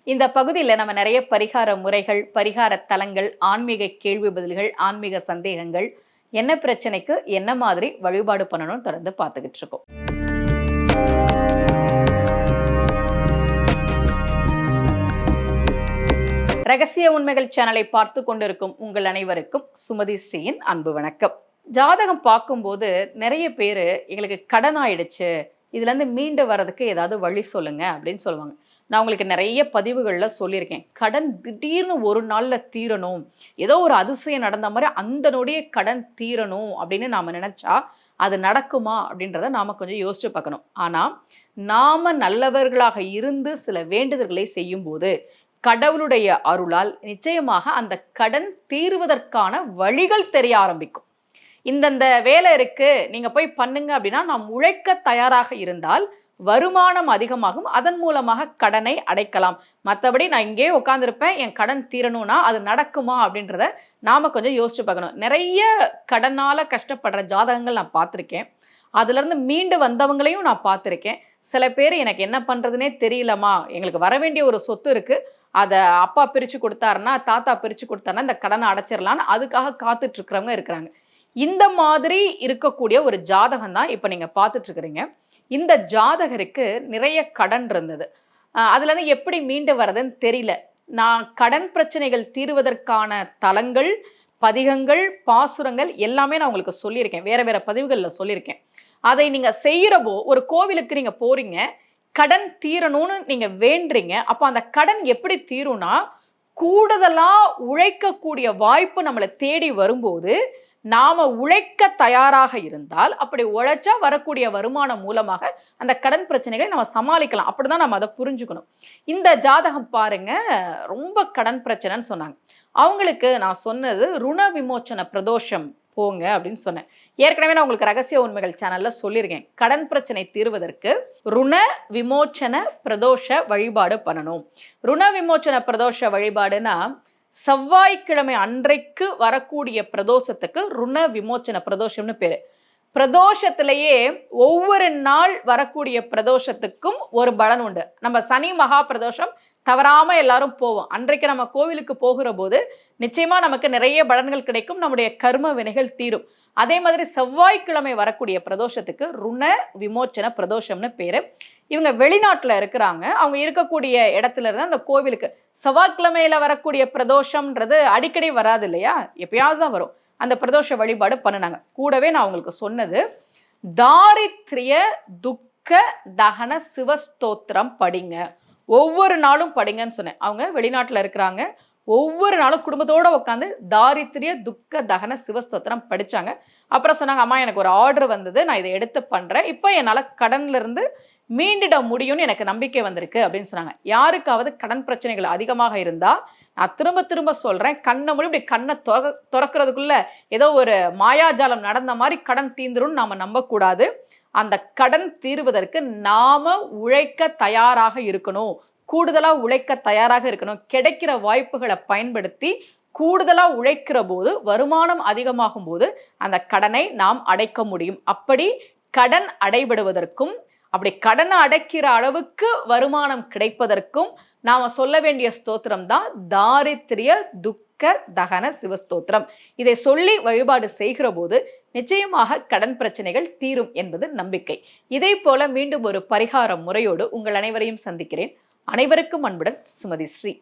இந்த பகுதியில் நம்ம நிறைய பரிகார முறைகள், பரிகார தலங்கள், ஆன்மீக கேள்வி பதில்கள், ஆன்மீக சந்தேகங்கள், என்ன பிரச்சனைக்கு என்ன மாதிரி வழிபாடு பண்ணணும்னு தொடர்ந்து பார்த்துக்கிட்டு இருக்கோம். ரகசிய உண்மைகள் சேனலை பார்த்து கொண்டிருக்கும் உங்கள் அனைவருக்கும் சுமதி ஸ்ரீயின் அன்பு வணக்கம். ஜாதகம் பார்க்கும்போது நிறைய பேர் எங்களுக்கு கடன் ஆயிடுச்சு, இதுலேருந்து மீண்டு வர்றதுக்கு ஏதாவது வழி சொல்லுங்க அப்படின்னு சொல்லுவாங்க. நான் உங்களுக்கு நிறைய பதிவுகளில் சொல்லியிருக்கேன், கடன் திடீர்னு ஒரு நாளில் தீரணும், ஏதோ ஒரு அதிசயம் நடந்த மாதிரி அந்த நொடியே கடன் தீரணும் அப்படின்னு நாம் நினச்சா அது நடக்குமா அப்படின்றத நாம் கொஞ்சம் யோசிச்சு பார்க்கணும். ஆனால் நாம் நல்லவர்களாக இருந்து சில வேண்டுதல்களை செய்யும்போது கடவுளுடைய அருளால் நிச்சயமாக அந்த கடன் தீர்வதற்கான வழிகள் தெரிய ஆரம்பிக்கும். இந்தந்த வேலை இருக்கு, நீங்க போய் பண்ணுங்க அப்படின்னா நாம் உழைக்க தயாராக இருந்தால் வருமானம் அதிகமாகும், அதன் மூலமாக கடனை அடைக்கலாம். மற்றபடி நான் இங்கே உட்காந்துருப்பேன், என் கடன் தீரணும்னா அது நடக்குமா அப்படின்றத நாம கொஞ்சம் யோசிச்சு பார்க்கணும். நிறைய கடனால கஷ்டப்படுற ஜாதகங்கள் நான் பார்த்துருக்கேன், அதுல இருந்து மீண்டு வந்தவங்களையும் நான் பார்த்துருக்கேன். சில பேர் எனக்கு என்ன பண்றதுனே தெரியலமா, எங்களுக்கு வர வேண்டிய ஒரு சொத்து இருக்கு, அதை அப்பா பிரித்து கொடுத்தாருன்னா, தாத்தா பிரித்து கொடுத்தாருன்னா இந்த கடனை அடைச்சிடலான்னு அதுக்காக காத்துட்டு இருக்கிறவங்க இருக்கிறாங்க. இந்த மாதிரி இருக்கக்கூடிய ஒரு ஜாதகம் தான் இப்போ நீங்கள் பார்த்துட்டு இருக்கிறீங்க. இந்த ஜாதகருக்கு நிறைய கடன் இருந்தது, அதுலேருந்து எப்படி மீண்டு வர்றதுன்னு தெரியல. நான் கடன் பிரச்சனைகள் தீர்வதற்கான தலங்கள், பதிகங்கள், பாசுரங்கள் எல்லாமே நான் உங்களுக்கு சொல்லியிருக்கேன், வேற வேற பதிவுகளில் சொல்லியிருக்கேன். அதை நீங்கள் செய்கிறப்போ ஒரு கோவிலுக்கு நீங்கள் போகிறீங்க, கடன் தீரணும்னு நீங்க வேண்டுறீங்க. அப்ப அந்த கடன் எப்படி தீரும்னா, கூடுதலா உழைக்கக்கூடிய வாய்ப்பு நம்மளை தேடி வரும்போது நாம உழைக்க தயாராக இருந்தால், அப்படி உழைச்சா வரக்கூடிய வருமானம் மூலமாக அந்த கடன் பிரச்சனைகளை நம்ம சமாளிக்கலாம். அப்படிதான் நம்ம அதை புரிஞ்சுக்கணும். இந்த ஜாதகம் பாருங்க, ரொம்ப கடன் பிரச்சனைன்னு சொன்னாங்க. அவங்களுக்கு நான் சொன்னது ருண விமோச்சன பிரதோஷம் போங்க அப்படின்னு சொன்னேன். ஏற்கனவே நான் உங்களுக்கு ரகசிய உண்மைகள் சேனல்ல சொல்லியிருக்கேன், கடன் பிரச்சனை தீர்வதற்கு ருண விமோச்சன பிரதோஷ வழிபாடு பண்ணணும். ருண விமோச்சன பிரதோஷ வழிபாடுனா செவ்வாய்க்கிழமை அன்றைக்கு வரக்கூடிய பிரதோஷத்துக்கு ருண விமோச்சன பிரதோஷம்னு பேரு. பிரதோஷத்திலேயே ஒவ்வொரு நாள் வரக்கூடிய பிரதோஷத்துக்கும் ஒரு பலன் உண்டு. நம்ம சனி மகா பிரதோஷம் தவறாம எல்லாரும் போவோம். அன்றைக்கு நம்ம கோவிலுக்கு போகிற போது நிச்சயமா நமக்கு நிறைய பலன்கள் கிடைக்கும், நம்முடைய கர்ம வினைகள் தீரும். அதே மாதிரி செவ்வாய்க்கிழமை வரக்கூடிய பிரதோஷத்துக்கு ருண விமோச்சன பிரதோஷம்னு பேரு. இவங்க வெளிநாட்டுல இருக்கிறாங்க, அவங்க இருக்கக்கூடிய இடத்துல இருந்து அந்த கோவிலுக்கு செவ்வாய்க்கிழமையில வரக்கூடிய பிரதோஷம்ன்றது அடிக்கடி வராது இல்லையா, எப்பயாவது தான் வரும். அந்த பிரதோஷ வழிபாடு பண்ணினாங்க. கூடவே நான் உங்களுக்கு சொன்னது தாரித்ரிய துக்க தகன சிவஸ்தோத்திரம் படிங்க, ஒவ்வொரு நாளும் படிங்கன்னு சொன்னேன். அவங்க வெளிநாட்டில் இருக்கிறாங்க, ஒவ்வொரு நாளும் குடும்பத்தோடு உட்காந்து தாரித்ரிய துக்க தகன சிவஸ்தோத்திரம் படித்தாங்க. அப்புறம் சொன்னாங்க, அம்மா எனக்கு ஒரு ஆர்டர் வந்தது, நான் இதை எடுத்து பண்ணுறேன், இப்போ என்னால் கடன்ல இருந்து மீண்டிட முடியும்னு எனக்கு நம்பிக்கை வந்திருக்கு அப்படின்னு சொன்னாங்க. யாருக்காவது கடன் பிரச்சனைகள் அதிகமாக இருந்தால் நான் திரும்ப திரும்ப சொல்கிறேன், கண்ணை மூடி இப்படி கண்ணை திறக்கிறதுக்குள்ள ஏதோ ஒரு மாயாஜாலம் நடந்த மாதிரி கடன் தீந்துரும்னு நாம் நம்பக்கூடாது. அந்த கடன் தீர்வதற்கு நாம உழைக்க தயாராக இருக்கணும், கூடுதலா உழைக்க தயாராக இருக்கணும். கிடைக்கிற வாய்ப்புகளை பயன்படுத்தி கூடுதலா உழைக்கிற போது வருமானம் அதிகமாகும் போது அந்த கடனை நாம் அடைக்க முடியும். அப்படி கடன் அடைபடுவதற்கும், அப்படி கடனை அடைக்கிற அளவுக்கு வருமானம் கிடைப்பதற்கும் நாம சொல்ல வேண்டிய ஸ்தோத்திரம் தான் தாரித்ரிய துக்க தகன சிவஸ்தோத்திரம். இதை சொல்லி வழிபாடு செய்கிற போது நிச்சயமாக கடன் பிரச்சனைகள் தீரும் என்பது நம்பிக்கை. இதே போல மீண்டும் ஒரு பரிகார முறையோடு உங்கள் அனைவரையும் சந்திக்கிறேன். அனைவருக்கும் அன்புடன் சுமதி ஸ்ரீ.